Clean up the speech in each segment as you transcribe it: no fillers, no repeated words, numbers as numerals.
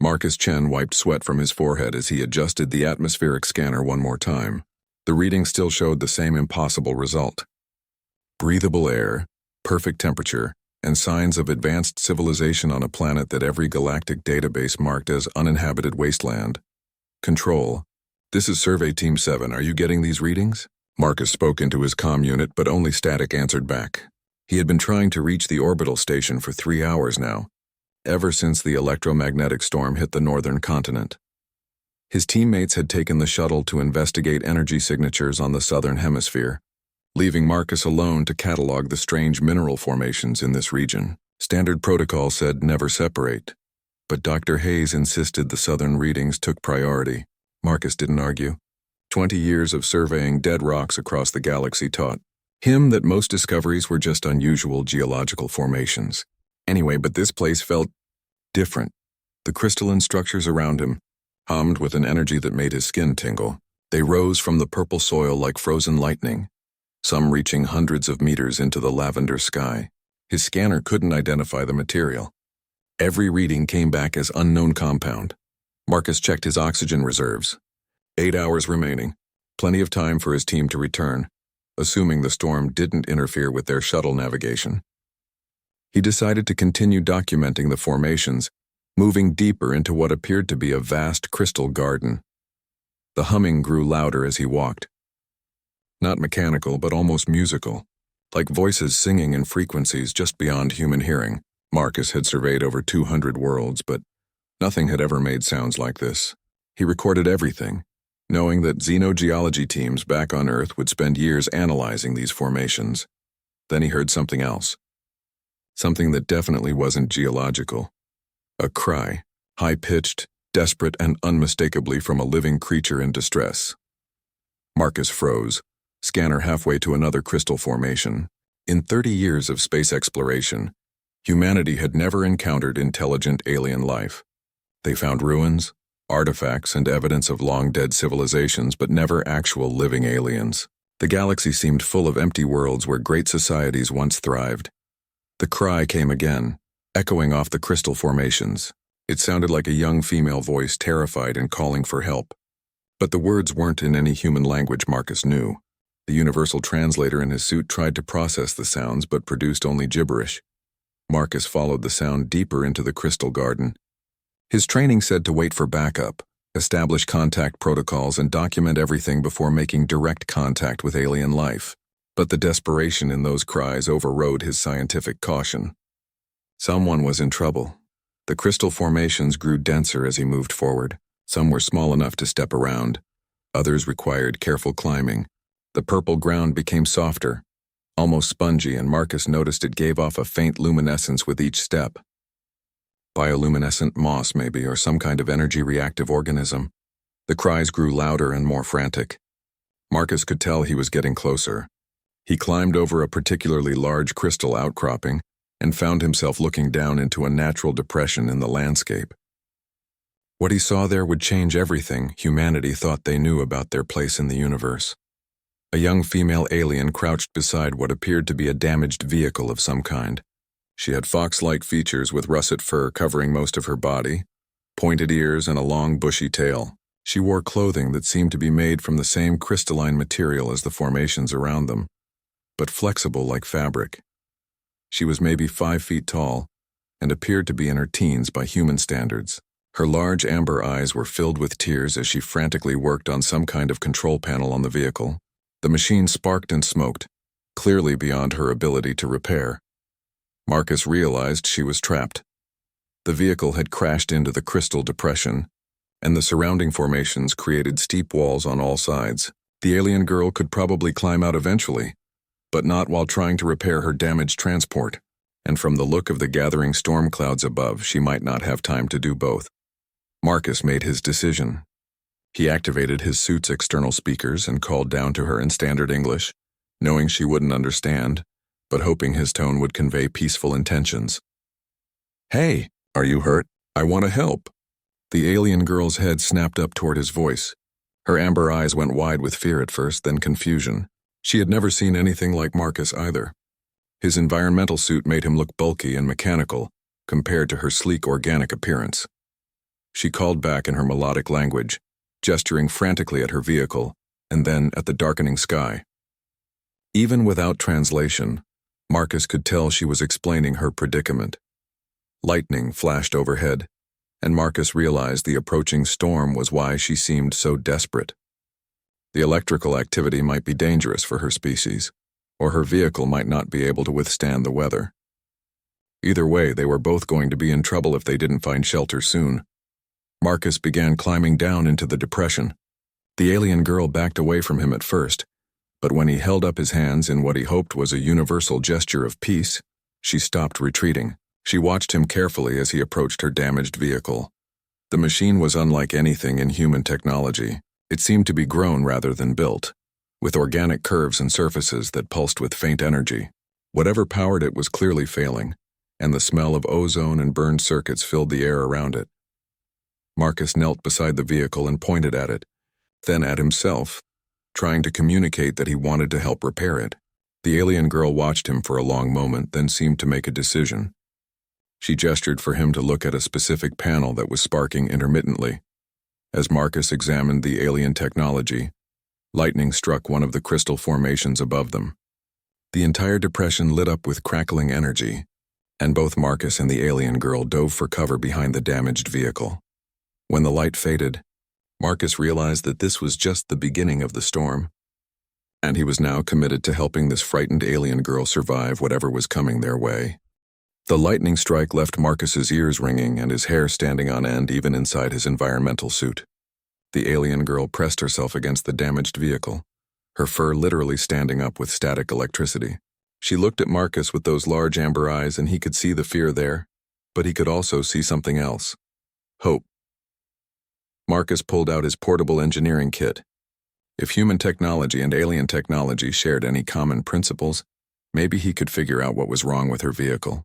Marcus Chen wiped sweat from his forehead as he adjusted the atmospheric scanner one more time. The reading still showed the same impossible result. Breathable air, perfect temperature, and signs of advanced civilization on a planet that every galactic database marked as uninhabited wasteland. Control. This is Survey Team 7. Are you getting these readings? Marcus spoke into his comm unit, but only static answered back. He had been trying to reach the orbital station for 3 hours now, ever since the electromagnetic storm hit the northern continent. His teammates had taken the shuttle to investigate energy signatures on the southern hemisphere, leaving Marcus alone to catalog the strange mineral formations in this region. Standard protocol said never separate, but Dr. Hayes insisted the southern readings took priority. Marcus didn't argue. 20 years of surveying dead rocks across the galaxy taught him that most discoveries were just unusual geological formations. Anyway, but this place felt different. The crystalline structures around him hummed with an energy that made his skin tingle. They rose from the purple soil like frozen lightning, some reaching hundreds of meters into the lavender sky. His scanner couldn't identify the material. Every reading came back as unknown compound. Marcus checked his oxygen reserves. 8 hours remaining, plenty of time for his team to return, assuming the storm didn't interfere with their shuttle navigation. He decided to continue documenting the formations, moving deeper into what appeared to be a vast crystal garden. The humming grew louder as he walked. Not mechanical, but almost musical, like voices singing in frequencies just beyond human hearing. Marcus had surveyed over 200 worlds, but nothing had ever made sounds like this. He recorded everything, knowing that xenogeology teams back on Earth would spend years analyzing these formations. Then he heard something else. Something that definitely wasn't geological. A cry, high-pitched, desperate, and unmistakably from a living creature in distress. Marcus froze, scanner halfway to another crystal formation. In 30 years of space exploration, humanity had never encountered intelligent alien life. They found ruins, artifacts, and evidence of long-dead civilizations, but never actual living aliens. The galaxy seemed full of empty worlds where great societies once thrived. The cry came again, echoing off the crystal formations. It sounded like a young female voice, terrified and calling for help. But the words weren't in any human language Marcus knew. The universal translator in his suit tried to process the sounds but produced only gibberish. Marcus followed the sound deeper into the crystal garden. His training said to wait for backup, establish contact protocols, and document everything before making direct contact with alien life. But the desperation in those cries overrode his scientific caution. Someone was in trouble. The crystal formations grew denser as he moved forward. Some were small enough to step around. Others required careful climbing. The purple ground became softer, almost spongy, and Marcus noticed it gave off a faint luminescence with each step. Bioluminescent moss, maybe, or some kind of energy-reactive organism. The cries grew louder and more frantic. Marcus could tell he was getting closer. He climbed over a particularly large crystal outcropping and found himself looking down into a natural depression in the landscape. What he saw there would change everything humanity thought they knew about their place in the universe. A young female alien crouched beside what appeared to be a damaged vehicle of some kind. She had fox-like features with russet fur covering most of her body, pointed ears, and a long bushy tail. She wore clothing that seemed to be made from the same crystalline material as the formations around them, but flexible like fabric. She was maybe 5 feet tall and appeared to be in her teens by human standards. Her large amber eyes were filled with tears as she frantically worked on some kind of control panel on the vehicle. The machine sparked and smoked, clearly beyond her ability to repair. Marcus realized she was trapped. The vehicle had crashed into the crystal depression, and the surrounding formations created steep walls on all sides. The alien girl could probably climb out eventually, but not while trying to repair her damaged transport, and from the look of the gathering storm clouds above, she might not have time to do both. Marcus made his decision. He activated his suit's external speakers and called down to her in standard English, knowing she wouldn't understand, but hoping his tone would convey peaceful intentions. "Hey, are you hurt? I want to help." The alien girl's head snapped up toward his voice. Her amber eyes went wide with fear at first, then confusion. She had never seen anything like Marcus either. His environmental suit made him look bulky and mechanical compared to her sleek organic appearance. She called back in her melodic language, gesturing frantically at her vehicle, and then at the darkening sky. Even without translation, Marcus could tell she was explaining her predicament. Lightning flashed overhead, and Marcus realized the approaching storm was why she seemed so desperate. The electrical activity might be dangerous for her species, or her vehicle might not be able to withstand the weather. Either way, they were both going to be in trouble if they didn't find shelter soon. Marcus began climbing down into the depression. The alien girl backed away from him at first, but when he held up his hands in what he hoped was a universal gesture of peace, she stopped retreating. She watched him carefully as he approached her damaged vehicle. The machine was unlike anything in human technology. It seemed to be grown rather than built, with organic curves and surfaces that pulsed with faint energy. Whatever powered it was clearly failing, and the smell of ozone and burned circuits filled the air around it. Marcus knelt beside the vehicle and pointed at it, then at himself, trying to communicate that he wanted to help repair it. The alien girl watched him for a long moment, then seemed to make a decision. She gestured for him to look at a specific panel that was sparking intermittently. As Marcus examined the alien technology, lightning struck one of the crystal formations above them. The entire depression lit up with crackling energy, and both Marcus and the alien girl dove for cover behind the damaged vehicle. When the light faded, Marcus realized that this was just the beginning of the storm, and he was now committed to helping this frightened alien girl survive whatever was coming their way. The lightning strike left Marcus's ears ringing and his hair standing on end even inside his environmental suit. The alien girl pressed herself against the damaged vehicle, her fur literally standing up with static electricity. She looked at Marcus with those large amber eyes, and he could see the fear there, but he could also see something else. Hope. Marcus pulled out his portable engineering kit. If human technology and alien technology shared any common principles, maybe he could figure out what was wrong with her vehicle.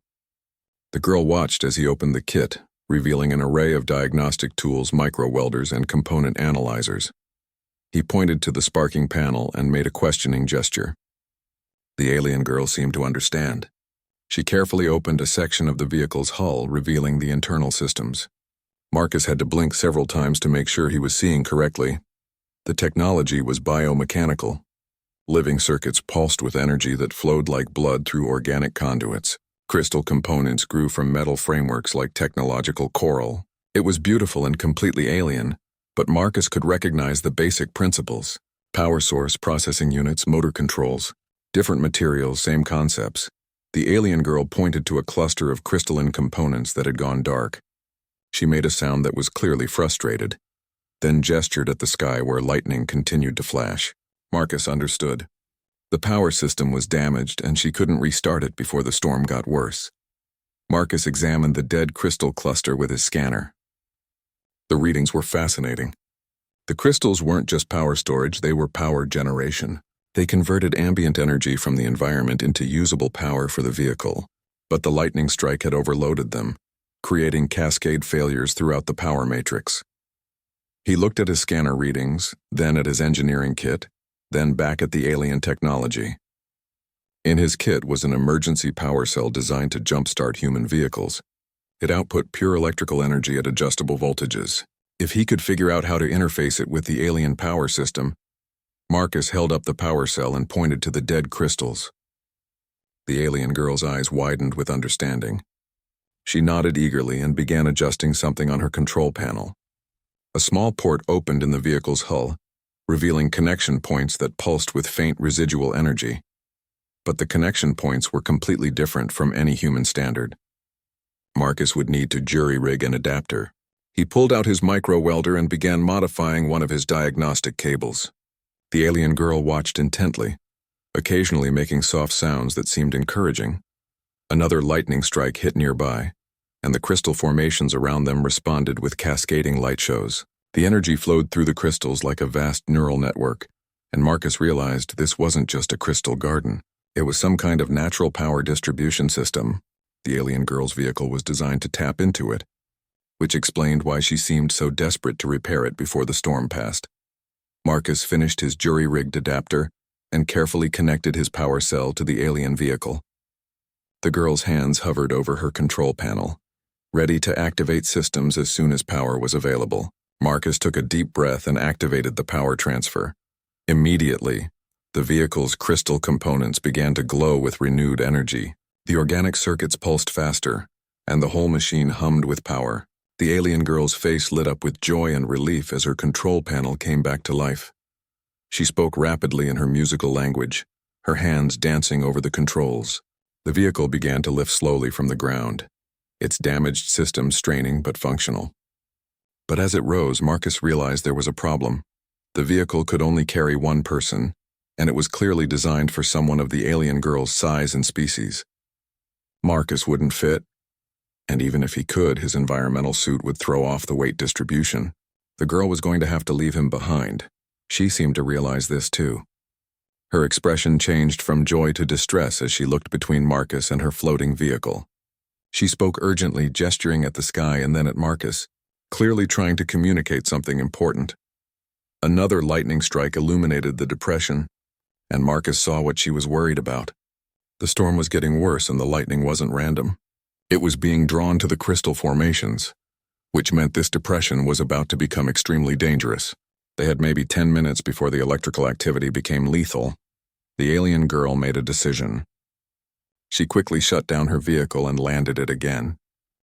The girl watched as he opened the kit, revealing an array of diagnostic tools, micro-welders, and component analyzers. He pointed to the sparking panel and made a questioning gesture. The alien girl seemed to understand. She carefully opened a section of the vehicle's hull, revealing the internal systems. Marcus had to blink several times to make sure he was seeing correctly. The technology was biomechanical. Living circuits pulsed with energy that flowed like blood through organic conduits. Crystal components grew from metal frameworks like technological coral. It was beautiful and completely alien, but Marcus could recognize the basic principles. Power source, processing units, motor controls. Different materials, same concepts. The alien girl pointed to a cluster of crystalline components that had gone dark. She made a sound that was clearly frustrated, then gestured at the sky where lightning continued to flash. Marcus understood. The power system was damaged and she couldn't restart it before the storm got worse. Marcus examined the dead crystal cluster with his scanner. The readings were fascinating. The crystals weren't just power storage, they were power generation. They converted ambient energy from the environment into usable power for the vehicle, but the lightning strike had overloaded them, creating cascade failures throughout the power matrix. He looked at his scanner readings, then at his engineering kit, then back at the alien technology. In his kit was an emergency power cell designed to jumpstart human vehicles. It output pure electrical energy at adjustable voltages. If he could figure out how to interface it with the alien power system, Marcus held up the power cell and pointed to the dead crystals. The alien girl's eyes widened with understanding. She nodded eagerly and began adjusting something on her control panel. A small port opened in the vehicle's hull, revealing connection points that pulsed with faint residual energy. But the connection points were completely different from any human standard. Marcus would need to jury-rig an adapter. He pulled out his micro-welder and began modifying one of his diagnostic cables. The alien girl watched intently, occasionally making soft sounds that seemed encouraging. Another lightning strike hit nearby, and the crystal formations around them responded with cascading light shows. The energy flowed through the crystals like a vast neural network, and Marcus realized this wasn't just a crystal garden. It was some kind of natural power distribution system. The alien girl's vehicle was designed to tap into it, which explained why she seemed so desperate to repair it before the storm passed. Marcus finished his jury-rigged adapter and carefully connected his power cell to the alien vehicle. The girl's hands hovered over her control panel, ready to activate systems as soon as power was available. Marcus took a deep breath and activated the power transfer. Immediately, the vehicle's crystal components began to glow with renewed energy. The organic circuits pulsed faster, and the whole machine hummed with power. The alien girl's face lit up with joy and relief as her control panel came back to life. She spoke rapidly in her musical language, her hands dancing over the controls. The vehicle began to lift slowly from the ground, its damaged system straining but functional. But as it rose, Marcus realized there was a problem. The vehicle could only carry one person, and it was clearly designed for someone of the alien girl's size and species. Marcus wouldn't fit, and even if he could, his environmental suit would throw off the weight distribution. The girl was going to have to leave him behind. She seemed to realize this too. Her expression changed from joy to distress as she looked between Marcus and her floating vehicle. She spoke urgently, gesturing at the sky and then at Marcus, clearly trying to communicate something important. Another lightning strike illuminated the depression, and Marcus saw what she was worried about. The storm was getting worse and the lightning wasn't random. It was being drawn to the crystal formations, which meant this depression was about to become extremely dangerous. They had maybe 10 minutes before the electrical activity became lethal. The alien girl made a decision. She quickly shut down her vehicle and landed it again.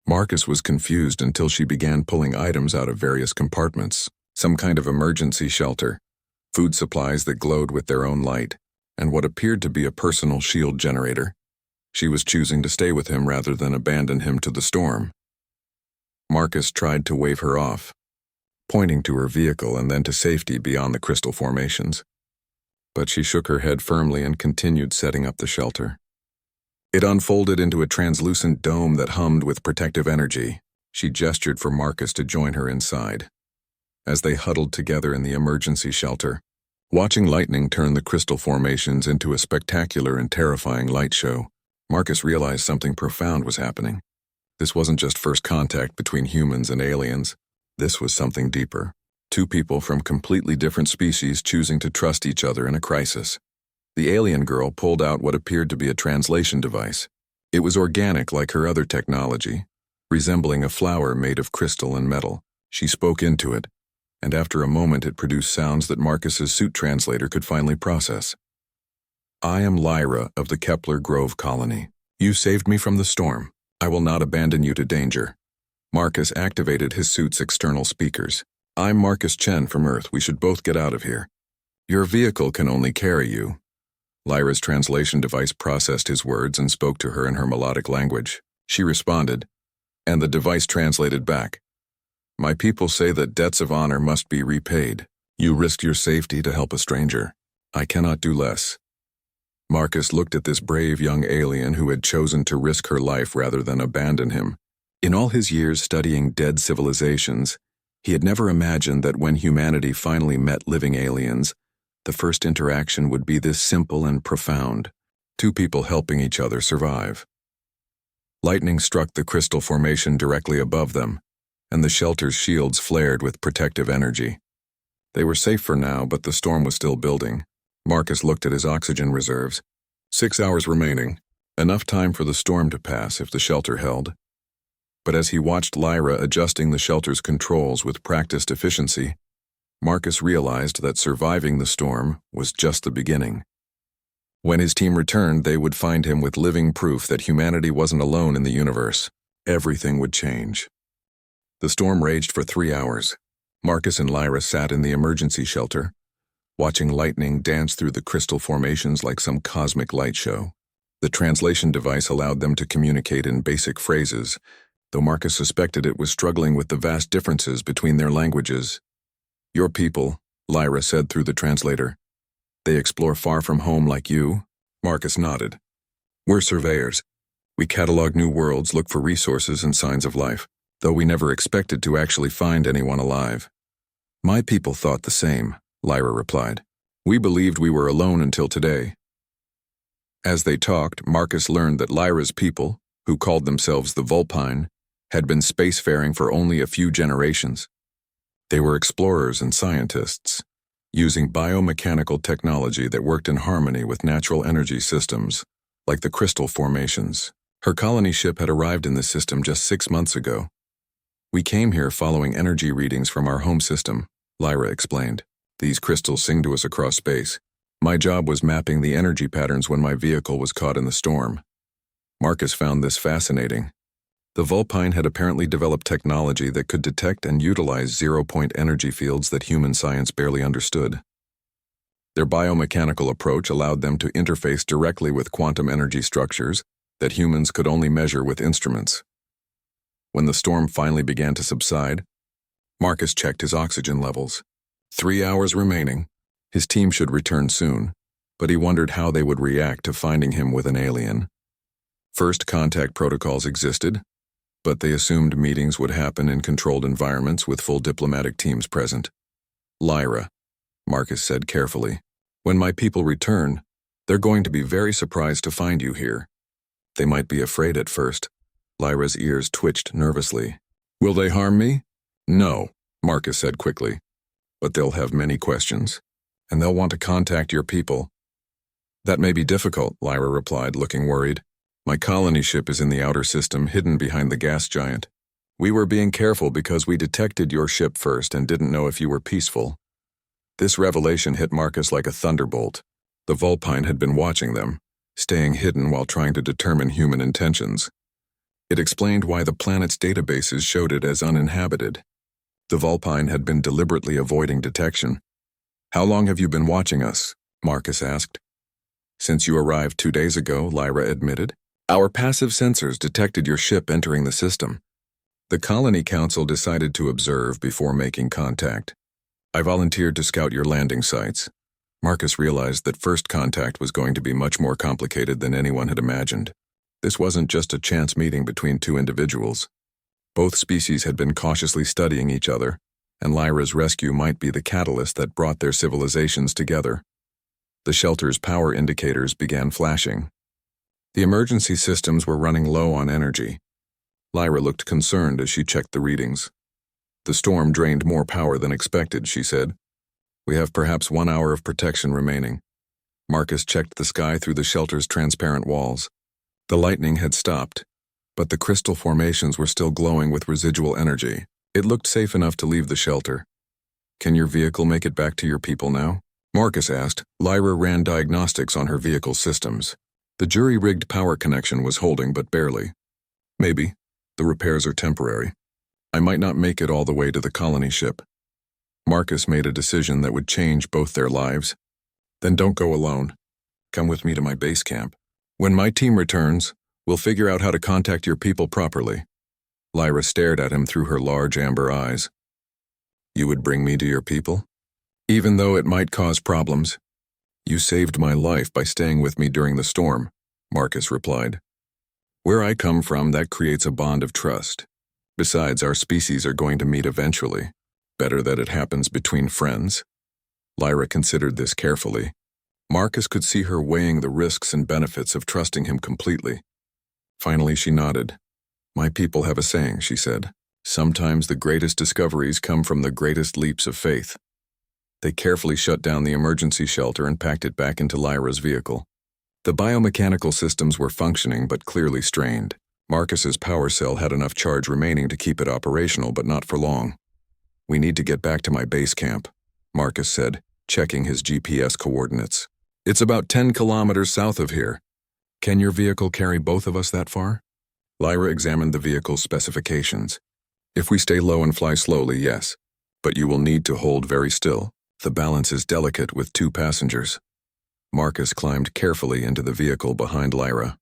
Marcus was confused until she began pulling items out of various compartments, some kind of emergency shelter, food supplies that glowed with their own light, and what appeared to be a personal shield generator. She was choosing to stay with him rather than abandon him to the storm. Marcus tried to wave her off, pointing to her vehicle and then to safety beyond the crystal formations. But she shook her head firmly and continued setting up the shelter. It unfolded into a translucent dome that hummed with protective energy. She gestured for Marcus to join her inside. As they huddled together in the emergency shelter, watching lightning turn the crystal formations into a spectacular and terrifying light show, Marcus realized something profound was happening. This wasn't just first contact between humans and aliens. This was something deeper. Two people from completely different species choosing to trust each other in a crisis. The alien girl pulled out what appeared to be a translation device. It was organic like her other technology, resembling a flower made of crystal and metal. She spoke into it, and after a moment it produced sounds that Marcus's suit translator could finally process. "I am Lyra of the Kepler Grove colony. You saved me from the storm. I will not abandon you to danger." Marcus activated his suit's external speakers. "I'm Marcus Chen from Earth. We should both get out of here. Your vehicle can only carry you." Lyra's translation device processed his words and spoke to her in her melodic language. She responded, and the device translated back. "My people say that debts of honor must be repaid. You risked your safety to help a stranger. I cannot do less." Marcus looked at this brave young alien who had chosen to risk her life rather than abandon him. In all his years studying dead civilizations, he had never imagined that when humanity finally met living aliens, the first interaction would be this simple and profound, two people helping each other survive. Lightning struck the crystal formation directly above them, and the shelter's shields flared with protective energy. They were safe for now, but the storm was still building. Marcus looked at his oxygen reserves. 6 hours remaining, enough time for the storm to pass if the shelter held. But as he watched Lyra adjusting the shelter's controls with practiced efficiency, Marcus realized that surviving the storm was just the beginning. When his team returned, they would find him with living proof that humanity wasn't alone in the universe. Everything would change. The storm raged for 3 hours. Marcus and Lyra sat in the emergency shelter, watching lightning dance through the crystal formations like some cosmic light show. The translation device allowed them to communicate in basic phrases, though Marcus suspected it was struggling with the vast differences between their languages. "Your people," Lyra said through the translator. "They explore far from home like you." Marcus nodded. "We're surveyors. We catalog new worlds, look for resources and signs of life, though we never expected to actually find anyone alive." "My people thought the same," Lyra replied. "We believed we were alone until today." As they talked, Marcus learned that Lyra's people, who called themselves the Vulpine, had been spacefaring for only a few generations. They were explorers and scientists, using biomechanical technology that worked in harmony with natural energy systems, like the crystal formations. Her colony ship had arrived in this system just 6 months ago. We came here following energy readings from our home system, Lyra explained. These crystals sing to us across space. My job was mapping the energy patterns when my vehicle was caught in the storm. Marcus found this fascinating. The Vulpine had apparently developed technology that could detect and utilize zero-point energy fields that human science barely understood. Their biomechanical approach allowed them to interface directly with quantum energy structures that humans could only measure with instruments. When the storm finally began to subside, Marcus checked his oxygen levels. 3 hours remaining. His team should return soon, but he wondered how they would react to finding him with an alien. First contact protocols existed, but they assumed meetings would happen in controlled environments with full diplomatic teams present. Lyra, Marcus said carefully, when my people return, they're going to be very surprised to find you here. They might be afraid at first. Lyra's ears twitched nervously. Will they harm me? No, Marcus said quickly. But they'll have many questions, and they'll want to contact your people. That may be difficult, Lyra replied, looking worried. My colony ship is in the outer system, hidden behind the gas giant. We were being careful because we detected your ship first and didn't know if you were peaceful. This revelation hit Marcus like a thunderbolt. The Vulpine had been watching them, staying hidden while trying to determine human intentions. It explained why the planet's databases showed it as uninhabited. The Vulpine had been deliberately avoiding detection. How long have you been watching us? Marcus asked. Since you arrived 2 days ago, Lyra admitted. Our passive sensors detected your ship entering the system. The Colony Council decided to observe before making contact. I volunteered to scout your landing sites. Marcus realized that first contact was going to be much more complicated than anyone had imagined. This wasn't just a chance meeting between two individuals. Both species had been cautiously studying each other, and Lyra's rescue might be the catalyst that brought their civilizations together. The shelter's power indicators began flashing. The emergency systems were running low on energy. Lyra looked concerned as she checked the readings. The storm drained more power than expected, she said. We have perhaps 1 hour of protection remaining. Marcus checked the sky through the shelter's transparent walls. The lightning had stopped, but the crystal formations were still glowing with residual energy. It looked safe enough to leave the shelter. Can your vehicle make it back to your people now? Marcus asked. Lyra ran diagnostics on her vehicle's systems. The jury-rigged power connection was holding, but barely. Maybe. The repairs are temporary. I might not make it all the way to the colony ship. Marcus made a decision that would change both their lives. Then don't go alone. Come with me to my base camp. When my team returns, we'll figure out how to contact your people properly. Lyra stared at him through her large amber eyes. You would bring me to your people? Even though it might cause problems. You saved my life by staying with me during the storm, Marcus replied. Where I come from, that creates a bond of trust. Besides, our species are going to meet eventually. Better that it happens between friends. Lyra considered this carefully. Marcus could see her weighing the risks and benefits of trusting him completely. Finally, she nodded. My people have a saying, she said. Sometimes the greatest discoveries come from the greatest leaps of faith. They carefully shut down the emergency shelter and packed it back into Lyra's vehicle. The biomechanical systems were functioning but clearly strained. Marcus's power cell had enough charge remaining to keep it operational, but not for long. We need to get back to my base camp, Marcus said, checking his GPS coordinates. It's about 10 kilometers south of here. Can your vehicle carry both of us that far? Lyra examined the vehicle's specifications. If we stay low and fly slowly, yes, but you will need to hold very still. The balance is delicate with 2 passengers. Marcus climbed carefully into the vehicle behind Lyra.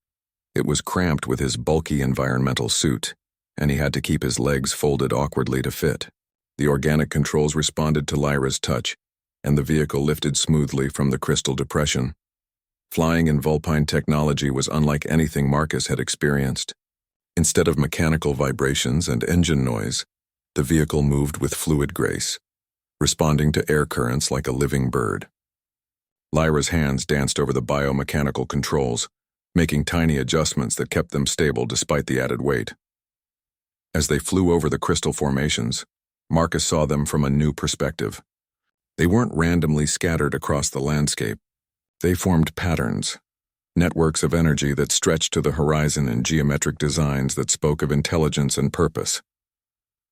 It was cramped with his bulky environmental suit, and he had to keep his legs folded awkwardly to fit. The organic controls responded to Lyra's touch, and the vehicle lifted smoothly from the crystal depression. Flying in Vulpine technology was unlike anything Marcus had experienced. Instead of mechanical vibrations and engine noise, the vehicle moved with fluid grace, responding to air currents like a living bird. Lyra's hands danced over the biomechanical controls, making tiny adjustments that kept them stable despite the added weight. As they flew over the crystal formations, Marcus saw them from a new perspective. They weren't randomly scattered across the landscape. They formed patterns, networks of energy that stretched to the horizon in geometric designs that spoke of intelligence and purpose.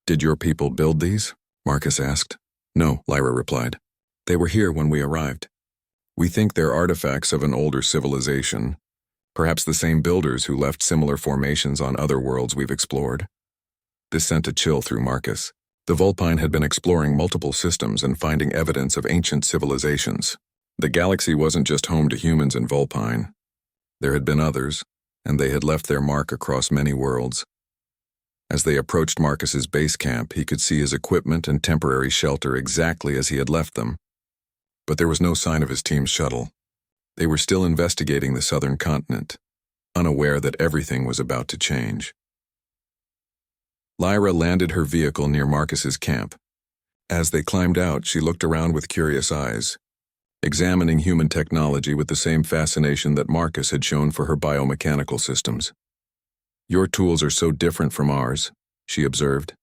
"Did your people build these?" Marcus asked. "No," Lyra replied. "They were here when we arrived. We think they're artifacts of an older civilization, perhaps the same builders who left similar formations on other worlds we've explored." This sent a chill through Marcus. The Vulpine had been exploring multiple systems and finding evidence of ancient civilizations. The galaxy wasn't just home to humans and Vulpine. There had been others, and they had left their mark across many worlds. As they approached Marcus's base camp, he could see his equipment and temporary shelter exactly as he had left them. But there was no sign of his team's shuttle. They were still investigating the southern continent, unaware that everything was about to change. Lyra landed her vehicle near Marcus's camp. As they climbed out, she looked around with curious eyes, examining human technology with the same fascination that Marcus had shown for her biomechanical systems. "Your tools are so different from ours," she observed.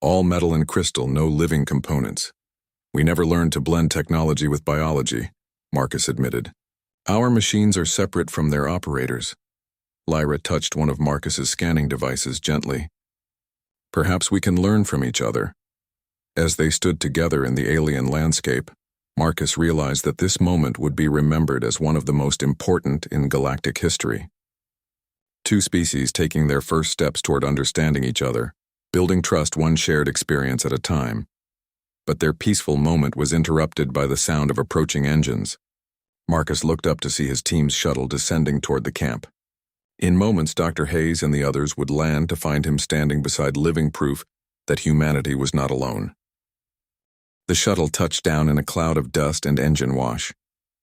"All metal and crystal, no living components. We never learned to blend technology with biology," Marcus admitted. "Our machines are separate from their operators." Lyra touched one of Marcus's scanning devices gently. "Perhaps we can learn from each other." As they stood together in the alien landscape, Marcus realized that this moment would be remembered as one of the most important in galactic history. Two species taking their first steps toward understanding each other, building trust one shared experience at a time. But their peaceful moment was interrupted by the sound of approaching engines. Marcus looked up to see his team's shuttle descending toward the camp. In moments, Dr. Hayes and the others would land to find him standing beside living proof that humanity was not alone. The shuttle touched down in a cloud of dust and engine wash.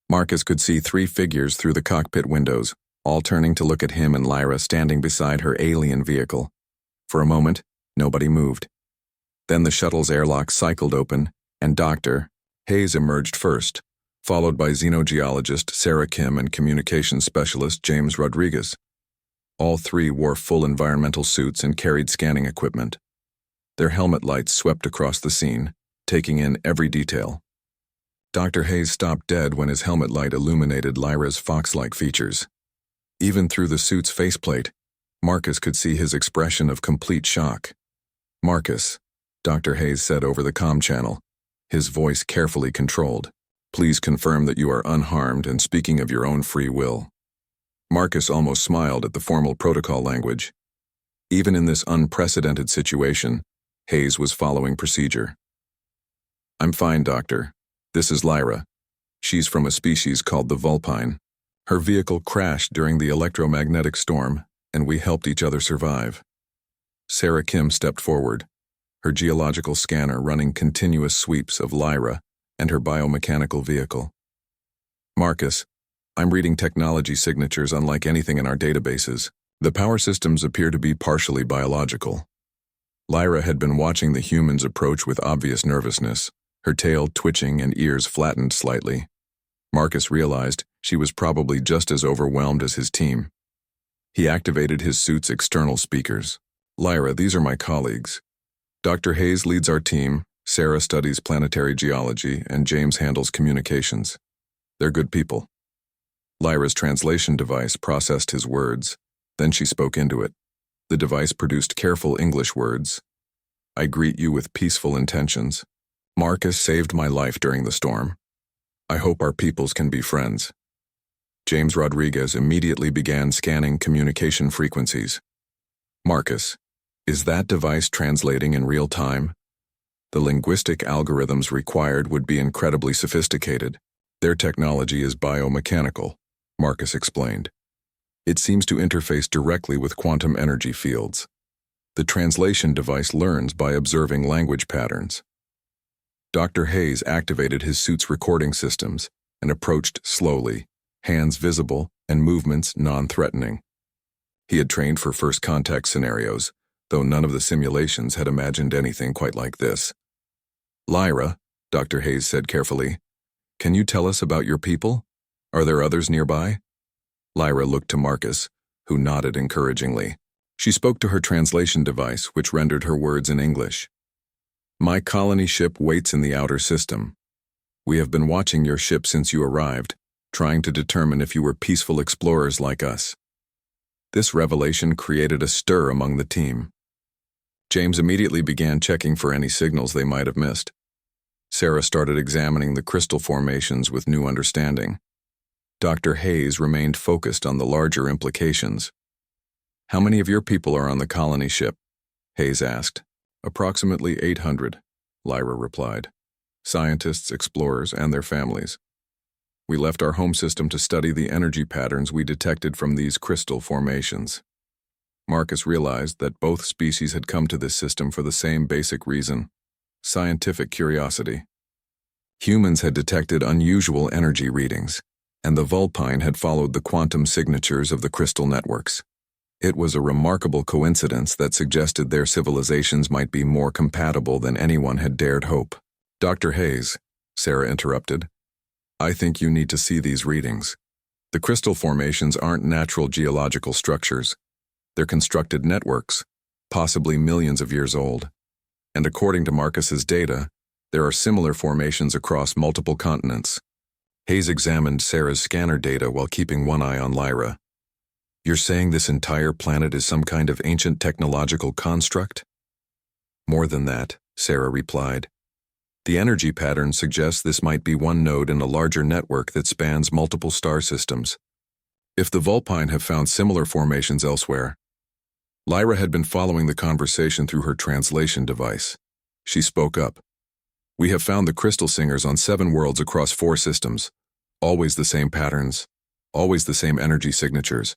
Marcus could see three figures through the cockpit windows, all turning to look at him and Lyra standing beside her alien vehicle. For a moment, nobody moved. Then the shuttle's airlock cycled open, and Dr. Hayes emerged first, followed by xenogeologist Sarah Kim and communications specialist James Rodriguez. All three wore full environmental suits and carried scanning equipment. Their helmet lights swept across the scene, taking in every detail. Dr. Hayes stopped dead when his helmet light illuminated Lyra's fox-like features. Even through the suit's faceplate, Marcus could see his expression of complete shock. "Marcus," Dr. Hayes said over the comm channel, his voice carefully controlled, "please confirm that you are unharmed and speaking of your own free will." Marcus almost smiled at the formal protocol language. Even in this unprecedented situation, Hayes was following procedure. "I'm fine, Doctor. This is Lyra. She's from a species called the Vulpine. Her vehicle crashed during the electromagnetic storm, and we helped each other survive." Sarah Kim stepped forward, her geological scanner running continuous sweeps of Lyra and her biomechanical vehicle. "Marcus, I'm reading technology signatures unlike anything in our databases. The power systems appear to be partially biological." Lyra had been watching the humans approach with obvious nervousness, her tail twitching and ears flattened slightly. Marcus realized she was probably just as overwhelmed as his team. He activated his suit's external speakers. "Lyra, these are my colleagues. Dr. Hayes leads our team, Sarah studies planetary geology, and James handles communications. They're good people." Lyra's translation device processed his words, then she spoke into it. The device produced careful English words. "I greet you with peaceful intentions. Marcus saved my life during the storm. I hope our peoples can be friends." James Rodriguez immediately began scanning communication frequencies. "Marcus, is that device translating in real time? The linguistic algorithms required would be incredibly sophisticated. Their technology is biomechanical," Marcus explained. "It seems to interface directly with quantum energy fields. The translation device learns by observing language patterns." Dr. Hayes activated his suit's recording systems and approached slowly, hands visible and movements non-threatening. He had trained for first contact scenarios, though none of the simulations had imagined anything quite like this. "Lyra," Dr. Hayes said carefully, "can you tell us about your people? Are there others nearby?" Lyra looked to Marcus, who nodded encouragingly. She spoke to her translation device, which rendered her words in English. "My colony ship waits in the outer system. We have been watching your ship since you arrived, trying to determine if you were peaceful explorers like us. This revelation created a stir among the team. James immediately began checking for any signals they might have missed. Sarah started examining the crystal formations with new understanding. Dr. Hayes remained focused on the larger implications. "How many of your people are on the colony ship?" Hayes asked. "Approximately 800, Lyra replied. "Scientists, explorers, and their families. We left our home system to study the energy patterns we detected from these crystal formations." Marcus realized that both species had come to this system for the same basic reason: scientific curiosity. Humans had detected unusual energy readings, and the Vulpine had followed the quantum signatures of the crystal networks. It was a remarkable coincidence that suggested their civilizations might be more compatible than anyone had dared hope. "Dr. Hayes," Sarah interrupted, "I think you need to see these readings. The crystal formations aren't natural geological structures. They're constructed networks, possibly millions of years old. And according to Marcus's data, there are similar formations across multiple continents." Hayes examined Sarah's scanner data while keeping one eye on Lyra. "You're saying this entire planet is some kind of ancient technological construct?" "More than that," Sarah replied. "The energy pattern suggests this might be one node in a larger network that spans multiple star systems. If the Vulpine have found similar formations elsewhere..." Lyra had been following the conversation through her translation device. She spoke up. "We have found the crystal singers on 7 worlds across 4 systems. Always the same patterns, always the same energy signatures.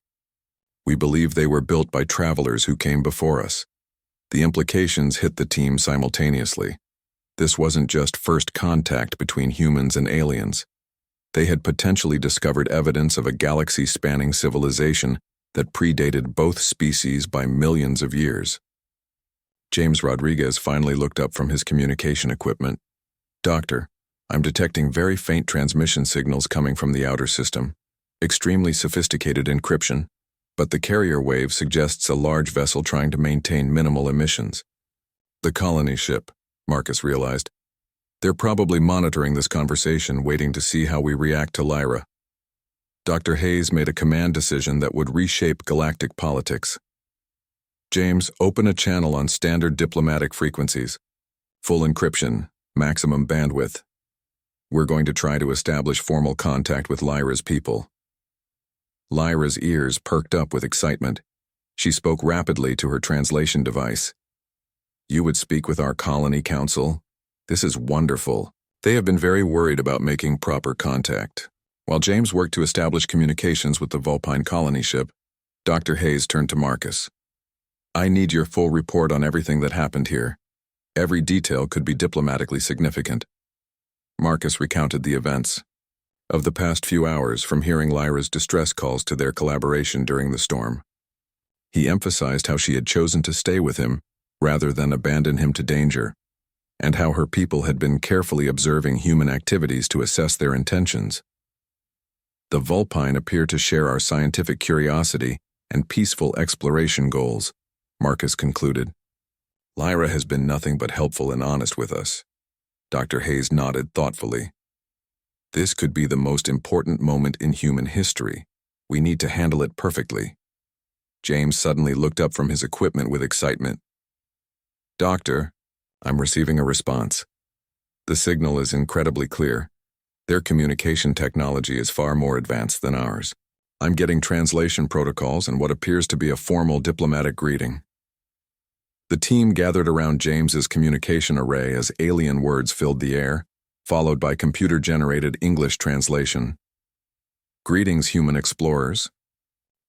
We believe they were built by travelers who came before us." The implications hit the team simultaneously. This wasn't just first contact between humans and aliens. They had potentially discovered evidence of a galaxy-spanning civilization that predated both species by millions of years. James Rodriguez finally looked up from his communication equipment. "Doctor, I'm detecting very faint transmission signals coming from the outer system. Extremely sophisticated encryption, but the carrier wave suggests a large vessel trying to maintain minimal emissions." "The colony ship," Marcus realized. "They're probably monitoring this conversation, waiting to see how we react to Lyra." Dr. Hayes made a command decision that would reshape galactic politics. "James, open a channel on standard diplomatic frequencies. Full encryption, maximum bandwidth. We're going to try to establish formal contact with Lyra's people." Lyra's ears perked up with excitement. She spoke rapidly to her translation device. "You would speak with our colony council? This is wonderful. They have been very worried about making proper contact." While James worked to establish communications with the Vulpine colony ship, Dr. Hayes turned to Marcus. "I need your full report on everything that happened here. Every detail could be diplomatically significant." Marcus recounted the events of the past few hours, from hearing Lyra's distress calls to their collaboration during the storm. He emphasized how she had chosen to stay with him rather than abandon him to danger, and how her people had been carefully observing human activities to assess their intentions. "The Vulpine appear to share our scientific curiosity and peaceful exploration goals," Marcus concluded. "Lyra has been nothing but helpful and honest with us." Dr. Hayes nodded thoughtfully. "This could be the most important moment in human history. We need to handle it perfectly." James suddenly looked up from his equipment with excitement. "Doctor, I'm receiving a response. The signal is incredibly clear. Their communication technology is far more advanced than ours. I'm getting translation protocols and what appears to be a formal diplomatic greeting." The team gathered around James's communication array as alien words filled the air, followed by computer-generated English translation. "Greetings, human explorers.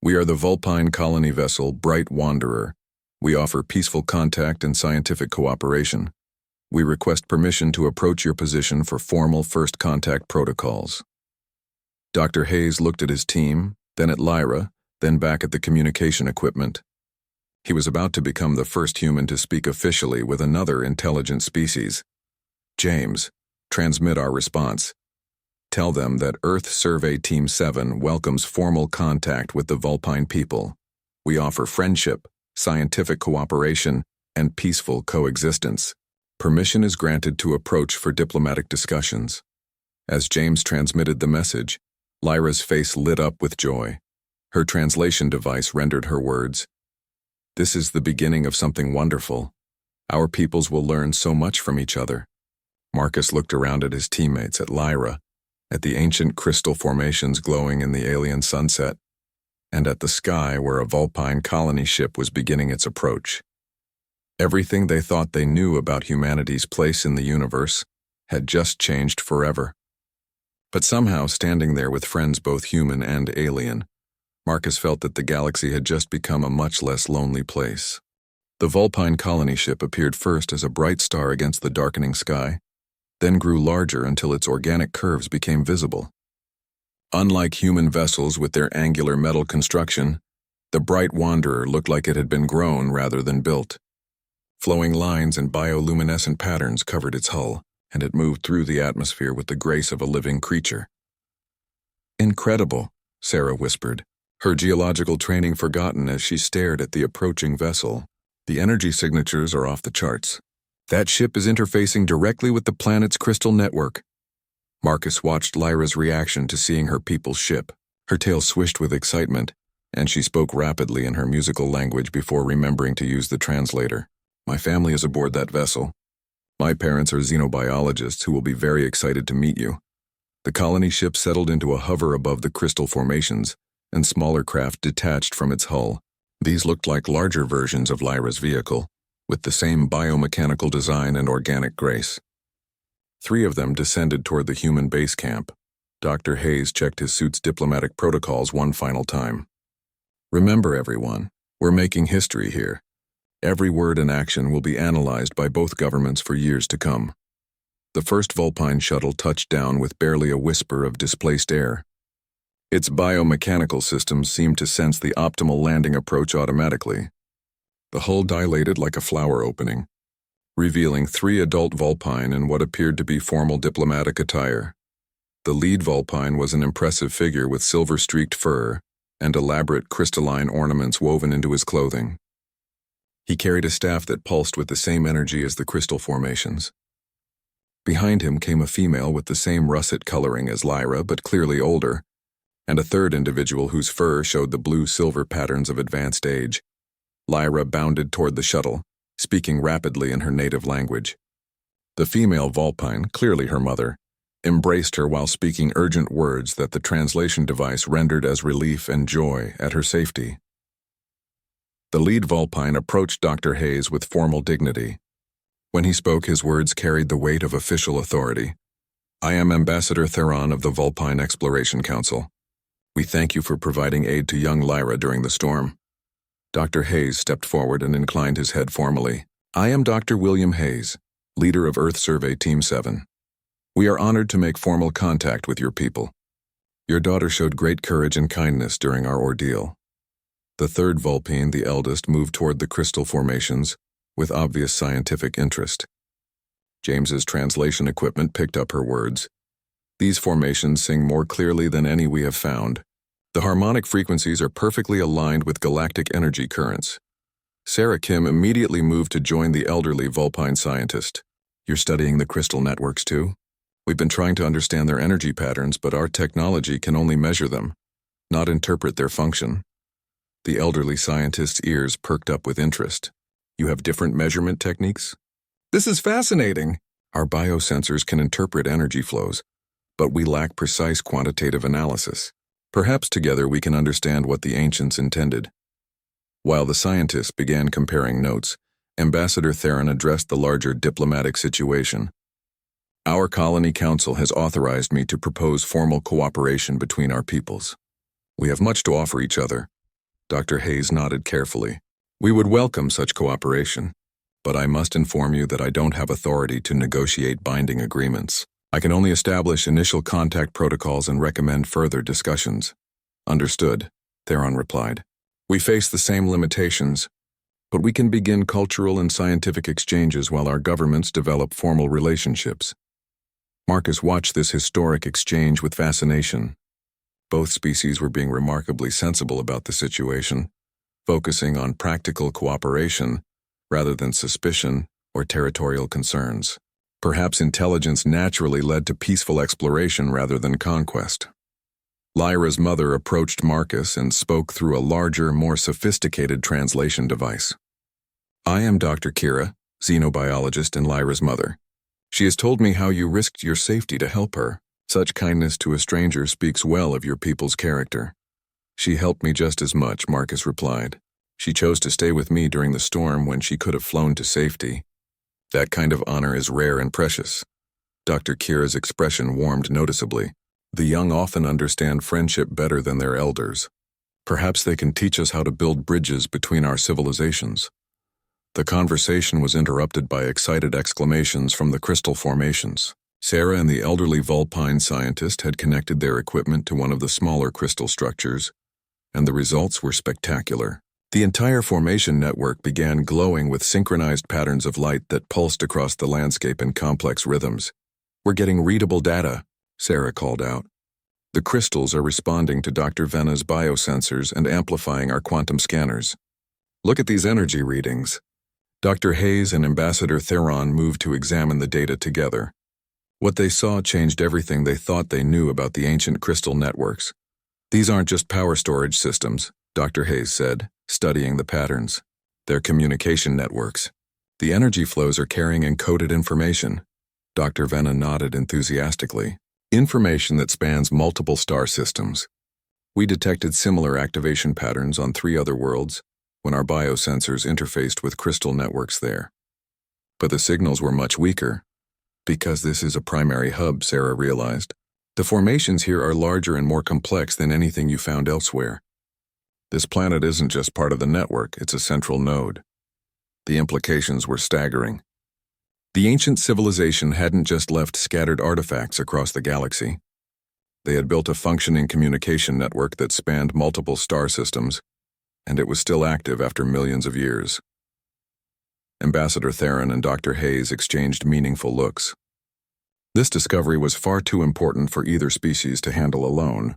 We are the Vulpine colony vessel, Bright Wanderer. We offer peaceful contact and scientific cooperation. We request permission to approach your position for formal first contact protocols." Dr. Hayes looked at his team, then at Lyra, then back at the communication equipment. He was about to become the first human to speak officially with another intelligent species. "James, transmit our response. Tell them that Earth Survey Team 7 welcomes formal contact with the Vulpine people. We offer friendship, scientific cooperation, and peaceful coexistence. Permission is granted to approach for diplomatic discussions." As James transmitted the message, Lyra's face lit up with joy. Her translation device rendered her words. This is the beginning of something wonderful. Our peoples will learn so much from each other. Marcus looked around at his teammates, at Lyra, at the ancient crystal formations glowing in the alien sunset, and at the sky where a Vulpine colony ship was beginning its approach. Everything they thought they knew about humanity's place in the universe had just changed forever. But somehow, standing there with friends both human and alien, Marcus felt that the galaxy had just become a much less lonely place. The Vulpine colony ship appeared first as a bright star against the darkening sky, then grew larger until its organic curves became visible. Unlike human vessels with their angular metal construction, the bright wanderer looked like it had been grown rather than built. Flowing lines and bioluminescent patterns covered its hull, and it moved through the atmosphere with the grace of a living creature. Incredible, Sarah whispered, her geological training forgotten as she stared at the approaching vessel. The energy signatures are off the charts. That ship is interfacing directly with the planet's crystal network. Marcus watched Lyra's reaction to seeing her people's ship. Her tail swished with excitement, and she spoke rapidly in her musical language before remembering to use the translator. My family is aboard that vessel. My parents are xenobiologists who will be very excited to meet you. The colony ship settled into a hover above the crystal formations, and smaller craft detached from its hull. These looked like larger versions of Lyra's vehicle, with the same biomechanical design and organic grace. 3 of them descended toward the human base camp. Dr. Hayes checked his suit's diplomatic protocols one final time. Remember, everyone, we're making history here. Every word and action will be analyzed by both governments for years to come. The first Vulpine shuttle touched down with barely a whisper of displaced air. Its biomechanical systems seemed to sense the optimal landing approach automatically. The hull dilated like a flower opening, revealing 3 adult Vulpine in what appeared to be formal diplomatic attire. The lead Vulpine was an impressive figure with silver-streaked fur and elaborate crystalline ornaments woven into his clothing. He carried a staff that pulsed with the same energy as the crystal formations. Behind him came a female with the same russet coloring as Lyra, but clearly older, and a third individual whose fur showed the blue-silver patterns of advanced age. Lyra bounded toward the shuttle, speaking rapidly in her native language. The female Vulpine, clearly her mother, embraced her while speaking urgent words that the translation device rendered as relief and joy at her safety. The lead Vulpine approached Dr. Hayes with formal dignity. When he spoke, his words carried the weight of official authority. I am Ambassador Theron of the Vulpine Exploration Council. We thank you for providing aid to young Lyra during the storm. Dr. Hayes stepped forward and inclined his head formally. I am Dr. William Hayes, leader of Earth Survey Team 7. We are honored to make formal contact with your people. Your daughter showed great courage and kindness during our ordeal. The third Vulpine, the eldest, moved toward the crystal formations with obvious scientific interest. James's translation equipment picked up her words. These formations sing more clearly than any we have found. The harmonic frequencies are perfectly aligned with galactic energy currents. Sarah Kim immediately moved to join the elderly Vulpine scientist. You're studying the crystal networks too? We've been trying to understand their energy patterns, but our technology can only measure them, not interpret their function. The elderly scientist's ears perked up with interest. You have different measurement techniques? This is fascinating. Our biosensors can interpret energy flows, but we lack precise quantitative analysis. Perhaps together we can understand what the ancients intended. While the scientists began comparing notes, Ambassador Theron addressed the larger diplomatic situation. Our colony council has authorized me to propose formal cooperation between our peoples. We have much to offer each other. Dr. Hayes nodded carefully. We would welcome such cooperation, but I must inform you that I don't have authority to negotiate binding agreements. I can only establish initial contact protocols and recommend further discussions. Understood, Theron replied. We face the same limitations, but we can begin cultural and scientific exchanges while our governments develop formal relationships. Marcus watched this historic exchange with fascination. Both species were being remarkably sensible about the situation, focusing on practical cooperation rather than suspicion or territorial concerns. Perhaps intelligence naturally led to peaceful exploration rather than conquest. Lyra's mother approached Marcus and spoke through a larger, more sophisticated translation device. I am Dr. Kira, xenobiologist and Lyra's mother. She has told me how you risked your safety to help her. Such kindness to a stranger speaks well of your people's character. She helped me just as much, Marcus replied. She chose to stay with me during the storm when she could have flown to safety. That kind of honor is rare and precious. Dr. Kira's expression warmed noticeably. The young often understand friendship better than their elders. Perhaps they can teach us how to build bridges between our civilizations. The conversation was interrupted by excited exclamations from the crystal formations. Sarah and the elderly Vulpine scientist had connected their equipment to one of the smaller crystal structures, and the results were spectacular. The entire formation network began glowing with synchronized patterns of light that pulsed across the landscape in complex rhythms. We're getting readable data, Sarah called out. The crystals are responding to Dr. Vena's biosensors and amplifying our quantum scanners. Look at these energy readings. Dr. Hayes and Ambassador Theron moved to examine the data together. What they saw changed everything they thought they knew about the ancient crystal networks. These aren't just power storage systems, Dr. Hayes said, studying the patterns. They're communication networks. The energy flows are carrying encoded information. Dr. Vena nodded enthusiastically. Information that spans multiple star systems. We detected similar activation patterns on 3 other worlds when our biosensors interfaced with crystal networks there. But the signals were much weaker. Because this is a primary hub, Sarah realized. The formations here are larger and more complex than anything you found elsewhere. This planet isn't just part of the network, it's a central node. The implications were staggering. The ancient civilization hadn't just left scattered artifacts across the galaxy. They had built a functioning communication network that spanned multiple star systems, and it was still active after millions of years. Ambassador Theron and Dr. Hayes exchanged meaningful looks. This discovery was far too important for either species to handle alone.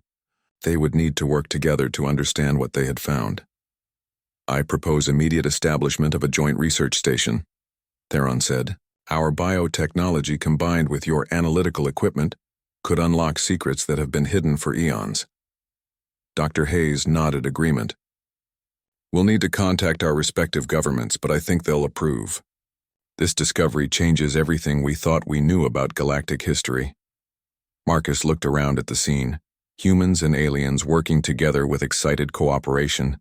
They would need to work together to understand what they had found. I propose immediate establishment of a joint research station, Theron said. Our biotechnology combined with your analytical equipment could unlock secrets that have been hidden for eons. Dr. Hayes nodded agreement. We'll need to contact our respective governments, but I think they'll approve. This discovery changes everything we thought we knew about galactic history. Marcus looked around at the scene, humans and aliens working together with excited cooperation,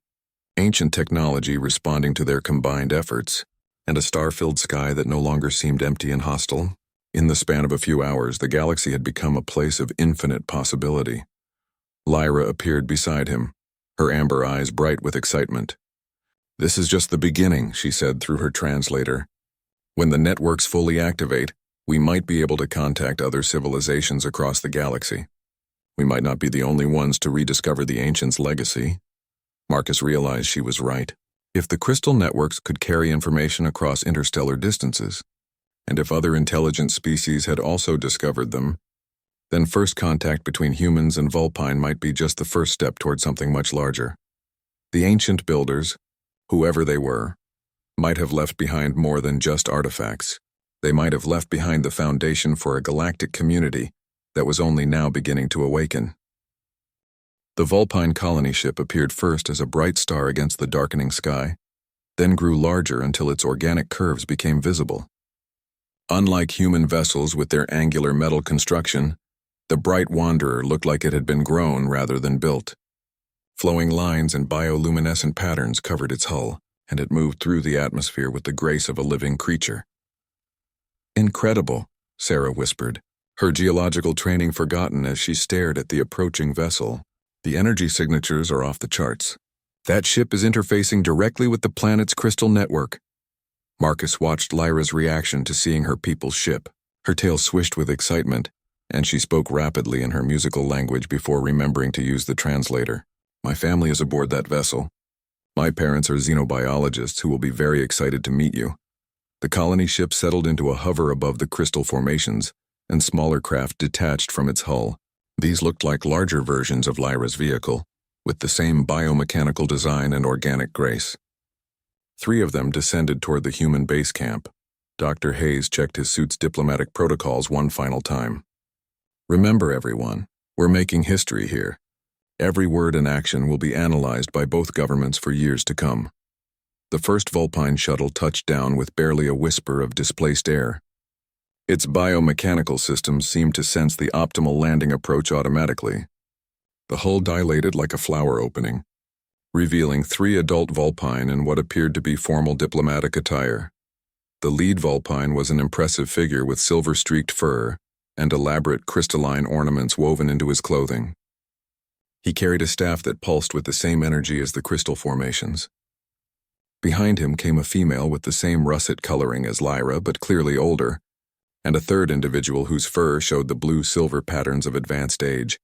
ancient technology responding to their combined efforts, and a star-filled sky that no longer seemed empty and hostile. In the span of a few hours, the galaxy had become a place of infinite possibility. Lyra appeared beside him, her amber eyes bright with excitement. This is just the beginning, she said through her translator. When the networks fully activate, we might be able to contact other civilizations across the galaxy. We might not be the only ones to rediscover the ancients' legacy. Marcus realized she was right. If the crystal networks could carry information across interstellar distances, and if other intelligent species had also discovered them, then first contact between humans and Vulpine might be just the first step toward something much larger. The ancient builders, whoever they were, might have left behind more than just artifacts. They might have left behind the foundation for a galactic community that was only now beginning to awaken. The Vulpine colony ship appeared first as a bright star against the darkening sky, then grew larger until its organic curves became visible. Unlike human vessels with their angular metal construction, the bright wanderer looked like it had been grown rather than built. Flowing lines and bioluminescent patterns covered its hull, and it moved through the atmosphere with the grace of a living creature. Incredible, Sarah whispered, her geological training forgotten as she stared at the approaching vessel. The energy signatures are off the charts. That ship is interfacing directly with the planet's crystal network. Marcus watched Lyra's reaction to seeing her people's ship. Her tail swished with excitement, and she spoke rapidly in her musical language before remembering to use the translator. My family is aboard that vessel. My parents are xenobiologists who will be very excited to meet you. The colony ship settled into a hover above the crystal formations, and smaller craft detached from its hull. These looked like larger versions of Lyra's vehicle, with the same biomechanical design and organic grace. 3 of them descended toward the human base camp. Dr. Hayes checked his suit's diplomatic protocols one final time. Remember, everyone, we're making history here. Every word and action will be analyzed by both governments for years to come. The first Vulpine shuttle touched down with barely a whisper of displaced air. Its biomechanical systems seemed to sense the optimal landing approach automatically. The hull dilated like a flower opening, revealing 3 adult Vulpine in what appeared to be formal diplomatic attire. The lead Vulpine was an impressive figure with silver-streaked fur and elaborate crystalline ornaments woven into his clothing. He carried a staff that pulsed with the same energy as the crystal formations. Behind him came a female with the same russet coloring as Lyra, but clearly older, and a third individual whose fur showed the blue-silver patterns of advanced age.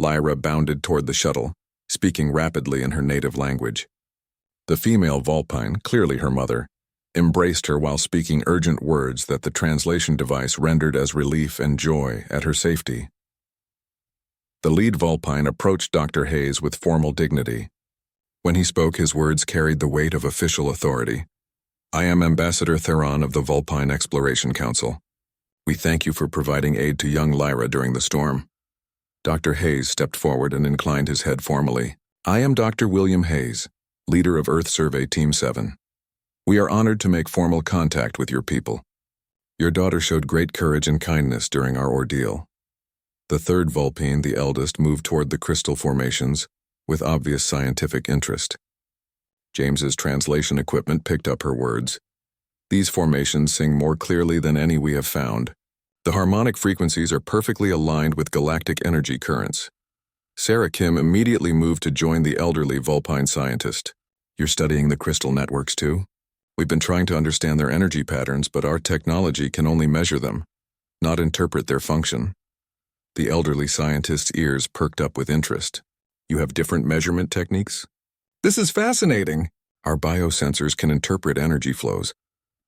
Lyra bounded toward the shuttle, speaking rapidly in her native language. The female Vulpine, clearly her mother, embraced her while speaking urgent words that the translation device rendered as relief and joy at her safety. The lead Vulpine approached Dr. Hayes with formal dignity. When he spoke, his words carried the weight of official authority. "I am Ambassador Theron of the Vulpine Exploration Council. We thank you for providing aid to young Lyra during the storm." Dr. Hayes stepped forward and inclined his head formally. "I am Dr. William Hayes, leader of Earth Survey Team 7. We are honored to make formal contact with your people. Your daughter showed great courage and kindness during our ordeal." The third Vulpine, the eldest, moved toward the crystal formations with obvious scientific interest. James's translation equipment picked up her words. "These formations sing more clearly than any we have found. The harmonic frequencies are perfectly aligned with galactic energy currents." Sarah Kim immediately moved to join the elderly Vulpine scientist. "You're studying the crystal networks too? We've been trying to understand their energy patterns, but our technology can only measure them, not interpret their function." The elderly scientist's ears perked up with interest. "You have different measurement techniques?" "This is fascinating. Our biosensors can interpret energy flows,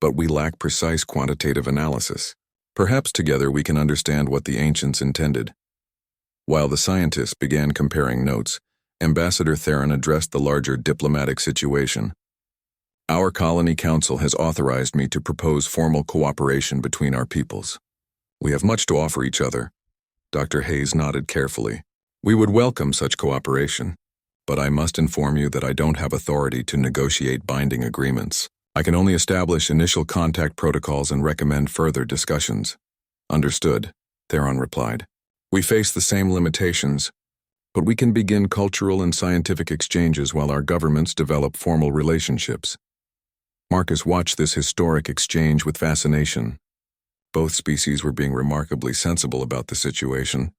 but we lack precise quantitative analysis. Perhaps together we can understand what the ancients intended." While the scientists began comparing notes, Ambassador Theron addressed the larger diplomatic situation. "Our colony council has authorized me to propose formal cooperation between our peoples. We have much to offer each other." Dr. Hayes nodded carefully. "We would welcome such cooperation, but I must inform you that I don't have authority to negotiate binding agreements. I can only establish initial contact protocols and recommend further discussions." "Understood," Theron replied. "We face the same limitations, but we can begin cultural and scientific exchanges while our governments develop formal relationships." Marcus watched this historic exchange with fascination. Both species were being remarkably sensible about the situation,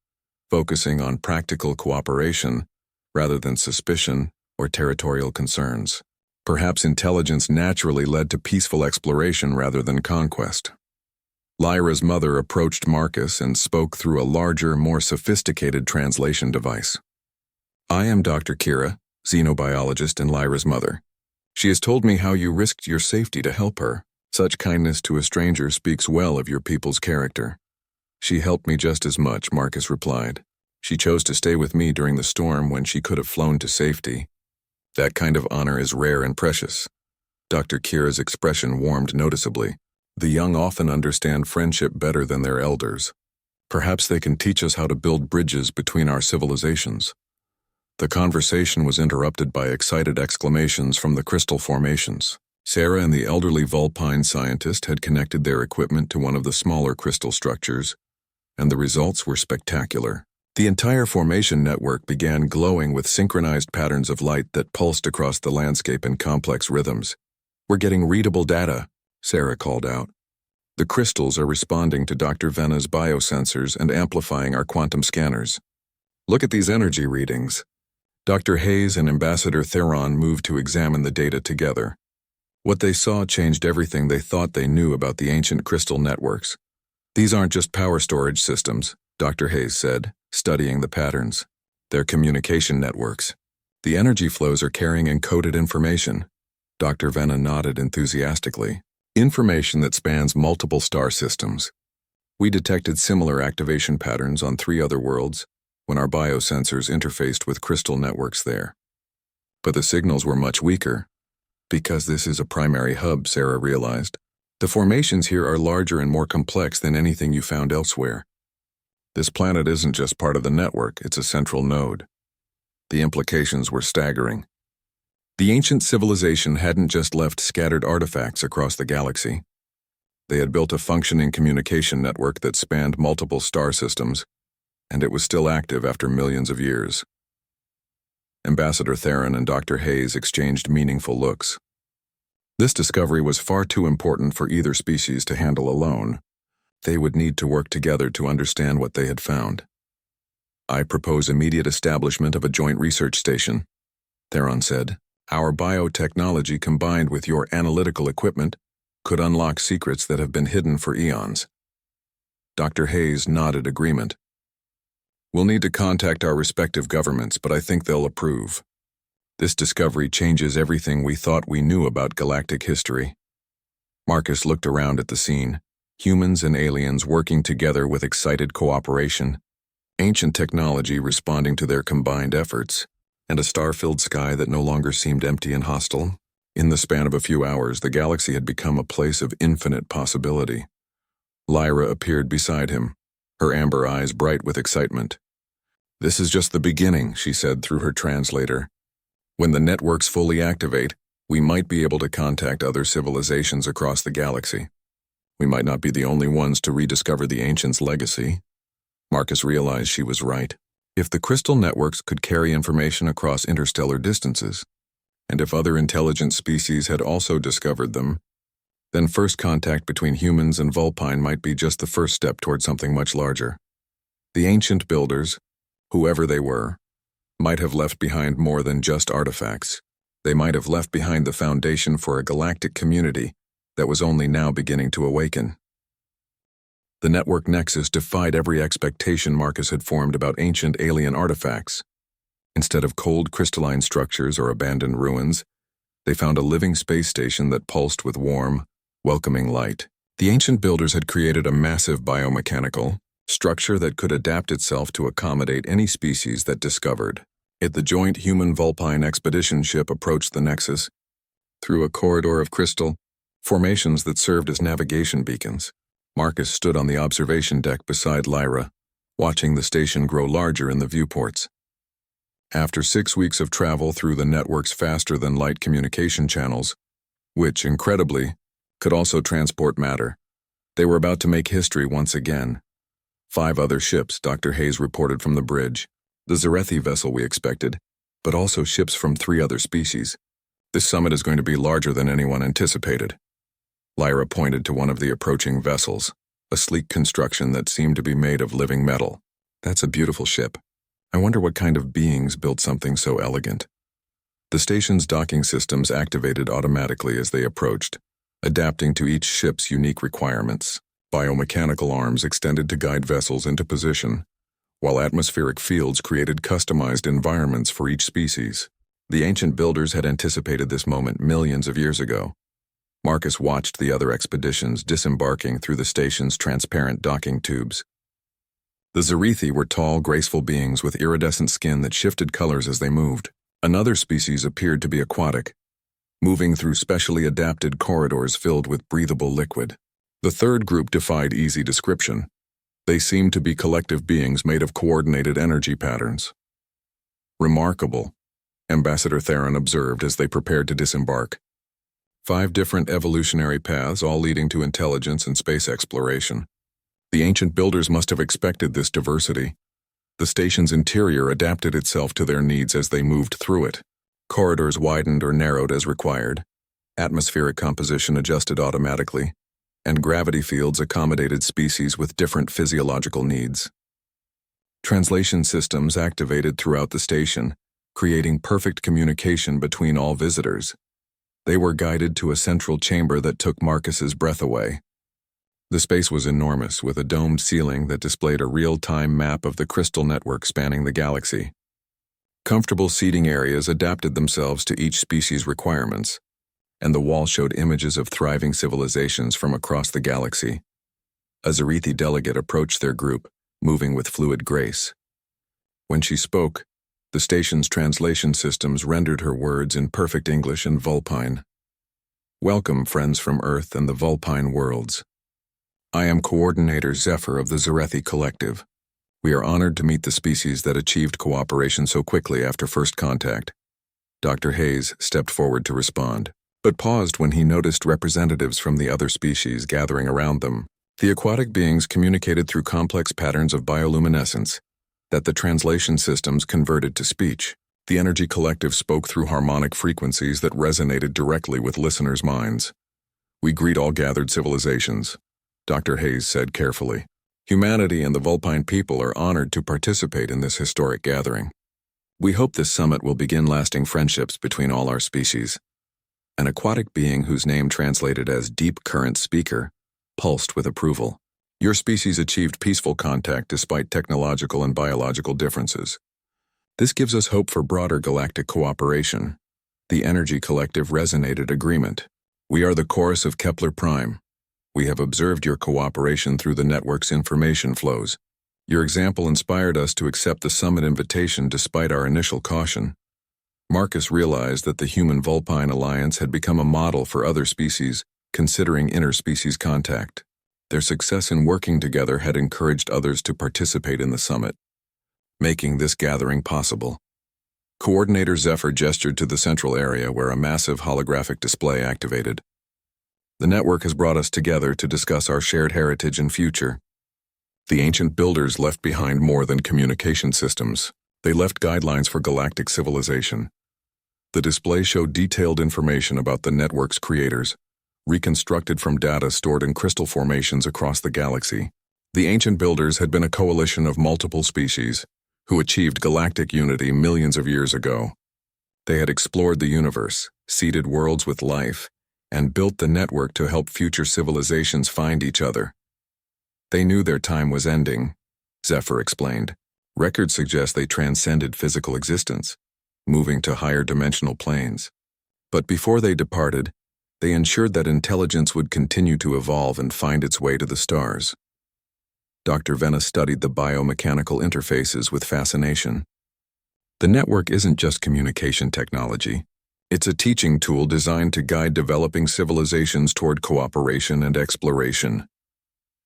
focusing on practical cooperation rather than suspicion or territorial concerns. Perhaps intelligence naturally led to peaceful exploration rather than conquest. Lyra's mother approached Marcus and spoke through a larger, more sophisticated translation device. "I am Dr. Kira, xenobiologist and Lyra's mother. She has told me how you risked your safety to help her. Such kindness to a stranger speaks well of your people's character." "She helped me just as much," Marcus replied. "She chose to stay with me during the storm when she could have flown to safety. That kind of honor is rare and precious." Dr. Kira's expression warmed noticeably. "The young often understand friendship better than their elders. Perhaps they can teach us how to build bridges between our civilizations." The conversation was interrupted by excited exclamations from the crystal formations. Sarah and the elderly Vulpine scientist had connected their equipment to one of the smaller crystal structures, and the results were spectacular. The entire formation network began glowing with synchronized patterns of light that pulsed across the landscape in complex rhythms. "We're getting readable data," Sarah called out. "The crystals are responding to Dr. Vena's biosensors and amplifying our quantum scanners. Look at these energy readings." Dr. Hayes and Ambassador Theron moved to examine the data together. What they saw changed everything they thought they knew about the ancient crystal networks. "These aren't just power storage systems," Dr. Hayes said, studying the patterns. "They're communication networks. The energy flows are carrying encoded information." Dr. Vena nodded enthusiastically. "Information that spans multiple star systems. We detected similar activation patterns on 3 other worlds when our biosensors interfaced with crystal networks there. But the signals were much weaker. Because this is a primary hub," Sarah realized. "The formations here are larger and more complex than anything you found elsewhere. This planet isn't just part of the network, it's a central node." The implications were staggering. The ancient civilization hadn't just left scattered artifacts across the galaxy. They had built a functioning communication network that spanned multiple star systems, and it was still active after millions of years. Ambassador Theron and Dr. Hayes exchanged meaningful looks. This discovery was far too important for either species to handle alone. They would need to work together to understand what they had found. "I propose immediate establishment of a joint research station," Theron said. "Our biotechnology combined with your analytical equipment could unlock secrets that have been hidden for eons." Dr. Hayes nodded agreement. "We'll need to contact our respective governments, but I think they'll approve. This discovery changes everything we thought we knew about galactic history." Marcus looked around at the scene, humans and aliens working together with excited cooperation, ancient technology responding to their combined efforts, and a star-filled sky that no longer seemed empty and hostile. In the span of a few hours, the galaxy had become a place of infinite possibility. Lyra appeared beside him, her amber eyes bright with excitement. "This is just the beginning," she said through her translator. "When the networks fully activate, we might be able to contact other civilizations across the galaxy. We might not be the only ones to rediscover the ancients' legacy." Marcus realized she was right. If the crystal networks could carry information across interstellar distances, and if other intelligent species had also discovered them, then first contact between humans and Vulpine might be just the first step toward something much larger. The ancient builders, whoever they were, might have left behind more than just artifacts. They might have left behind the foundation for a galactic community that was only now beginning to awaken. The network nexus defied every expectation Marcus had formed about ancient alien artifacts. Instead of cold crystalline structures or abandoned ruins, they found a living space station that pulsed with warm, welcoming light. The ancient builders had created a massive biomechanical structure that could adapt itself to accommodate any species that discovered it. The joint human-Vulpine expedition ship approached the nexus through a corridor of crystal formations that served as navigation beacons. Marcus stood on the observation deck beside Lyra, watching the station grow larger in the viewports. After 6 weeks of travel through the network's faster-than-light communication channels, which, incredibly, could also transport matter, they were about to make history once again. 5 other ships, Dr. Hayes reported from the bridge. The Zarethi vessel we expected, but also ships from 3 other species. This summit is going to be larger than anyone anticipated. Lyra pointed to one of the approaching vessels, a sleek construction that seemed to be made of living metal. "That's a beautiful ship. I wonder what kind of beings built something so elegant." The station's docking systems activated automatically as they approached, adapting to each ship's unique requirements. Biomechanical arms extended to guide vessels into position, while atmospheric fields created customized environments for each species. The ancient builders had anticipated this moment millions of years ago. Marcus watched the other expeditions disembarking through the station's transparent docking tubes. The Zarethi were tall, graceful beings with iridescent skin that shifted colors as they moved. Another species appeared to be aquatic, moving through specially adapted corridors filled with breathable liquid. The third group defied easy description. They seemed to be collective beings made of coordinated energy patterns. "Remarkable," Ambassador Theron observed as they prepared to disembark. 5 different evolutionary paths, all leading to intelligence and space exploration. The ancient builders must have expected this diversity. The station's interior adapted itself to their needs as they moved through it. Corridors widened or narrowed as required. Atmospheric composition adjusted automatically, and gravity fields accommodated species with different physiological needs. Translation systems activated throughout the station, creating perfect communication between all visitors. They were guided to a central chamber that took Marcus's breath away. The space was enormous, with a domed ceiling that displayed a real-time map of the crystal network spanning the galaxy. Comfortable seating areas adapted themselves to each species' requirements, and the wall showed images of thriving civilizations from across the galaxy. A Zarethi delegate approached their group, moving with fluid grace. When she spoke, the station's translation systems rendered her words in perfect English and Vulpine. "Welcome, friends from Earth and the Vulpine worlds. I am Coordinator Zephyr of the Zarethi Collective. We are honored to meet the species that achieved cooperation so quickly after first contact. Dr. Hayes stepped forward to respond, but paused when he noticed representatives from the other species gathering around them. The aquatic beings communicated through complex patterns of bioluminescence that the translation systems converted to speech. The energy collective spoke through harmonic frequencies that resonated directly with listeners' minds. "We greet all gathered civilizations," Dr. Hayes said carefully. "Humanity and the Vulpine people are honored to participate in this historic gathering. We hope this summit will begin lasting friendships between all our species." An aquatic being whose name translated as Deep Current Speaker pulsed with approval. "Your species achieved peaceful contact despite technological and biological differences. This gives us hope for broader galactic cooperation." The energy collective resonated agreement. "We are the chorus of Kepler Prime. We have observed your cooperation through the network's information flows. Your example inspired us to accept the summit invitation despite our initial caution." Marcus realized that the Human-Vulpine alliance had become a model for other species, considering interspecies contact. Their success in working together had encouraged others to participate in the summit, making this gathering possible. Coordinator Zephyr gestured to the central area where a massive holographic display activated. "The network has brought us together to discuss our shared heritage and future." The ancient builders left behind more than communication systems. They left guidelines for galactic civilization. The display showed detailed information about the network's creators, reconstructed from data stored in crystal formations across the galaxy. The ancient builders had been a coalition of multiple species who achieved galactic unity millions of years ago. They had explored the universe, seeded worlds with life, and built the network to help future civilizations find each other. "They knew their time was ending," Zephyr explained. "Records suggest they transcended physical existence, moving to higher dimensional planes. But before they departed, they ensured that intelligence would continue to evolve and find its way to the stars." Dr. Venna studied the biomechanical interfaces with fascination. "The network isn't just communication technology. It's a teaching tool designed to guide developing civilizations toward cooperation and exploration."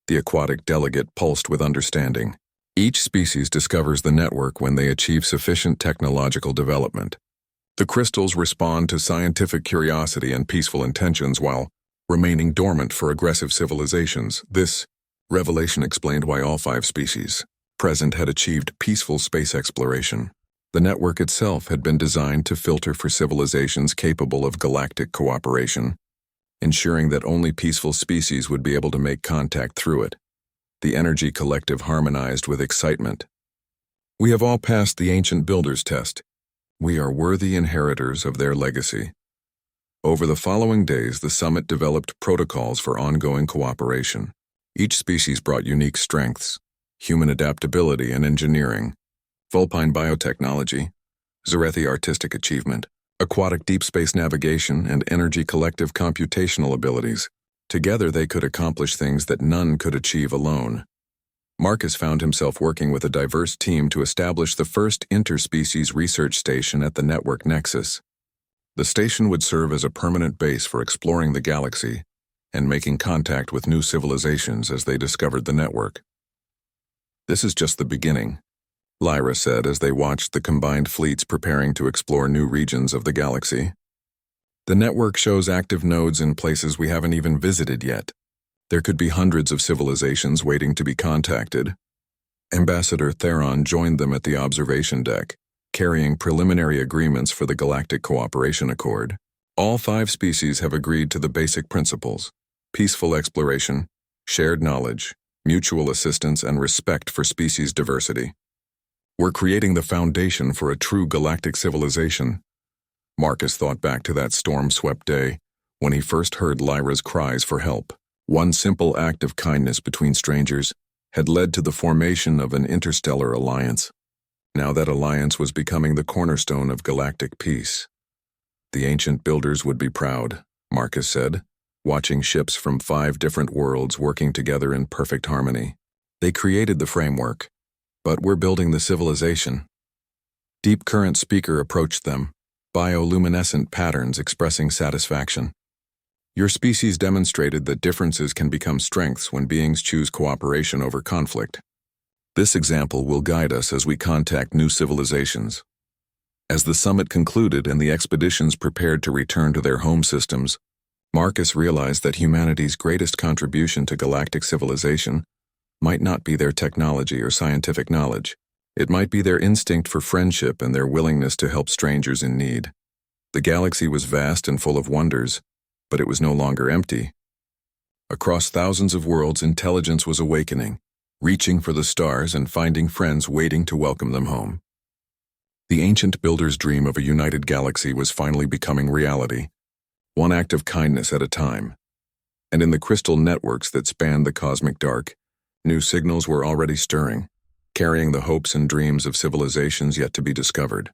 The aquatic delegate pulsed with understanding. "Each species discovers the network when they achieve sufficient technological development. The crystals respond to scientific curiosity and peaceful intentions while remaining dormant for aggressive civilizations. This revelation explained why all 5 species present had achieved peaceful space exploration. The network itself had been designed to filter for civilizations capable of galactic cooperation, ensuring that only peaceful species would be able to make contact through it. The energy collective harmonized with excitement. "We have all passed the ancient builders test. We are worthy inheritors of their legacy." Over the following days, the summit developed protocols for ongoing cooperation. Each species brought unique strengths: human adaptability and engineering, Vulpine biotechnology, Zarethi artistic achievement, aquatic deep space navigation, and energy collective computational abilities. Together they could accomplish things that none could achieve alone. Marcus found himself working with a diverse team to establish the first interspecies research station at the network nexus. The station would serve as a permanent base for exploring the galaxy and making contact with new civilizations as they discovered the network. "This is just the beginning," Lyra said as they watched the combined fleets preparing to explore new regions of the galaxy. "The network shows active nodes in places we haven't even visited yet. There could be hundreds of civilizations waiting to be contacted." Ambassador Theron joined them at the observation deck, carrying preliminary agreements for the Galactic Cooperation Accord. All 5 species have agreed to the basic principles: peaceful exploration, shared knowledge, mutual assistance, and respect for species diversity. "We're creating the foundation for a true galactic civilization." Marcus thought back to that storm-swept day when he first heard Lyra's cries for help. One simple act of kindness between strangers had led to the formation of an interstellar alliance. Now that alliance was becoming the cornerstone of galactic peace. "The ancient builders would be proud," Marcus said, watching ships from 5 different worlds working together in perfect harmony. "They created the framework, but we're building the civilization." Deep Current Speaker approached them, bioluminescent patterns expressing satisfaction. "Your species demonstrated that differences can become strengths when beings choose cooperation over conflict." This example will guide us as we contact new civilizations. As the summit concluded and the expeditions prepared to return to their home systems, Marcus realized that humanity's greatest contribution to galactic civilization might not be their technology or scientific knowledge. It might be their instinct for friendship and their willingness to help strangers in need. The galaxy was vast and full of wonders, but it was no longer empty. Across thousands of worlds, intelligence was awakening, reaching for the stars and finding friends waiting to welcome them home. The ancient builder's dream of a united galaxy was finally becoming reality, one act of kindness at a time. And in the crystal networks that spanned the cosmic dark, new signals were already stirring, carrying the hopes and dreams of civilizations yet to be discovered.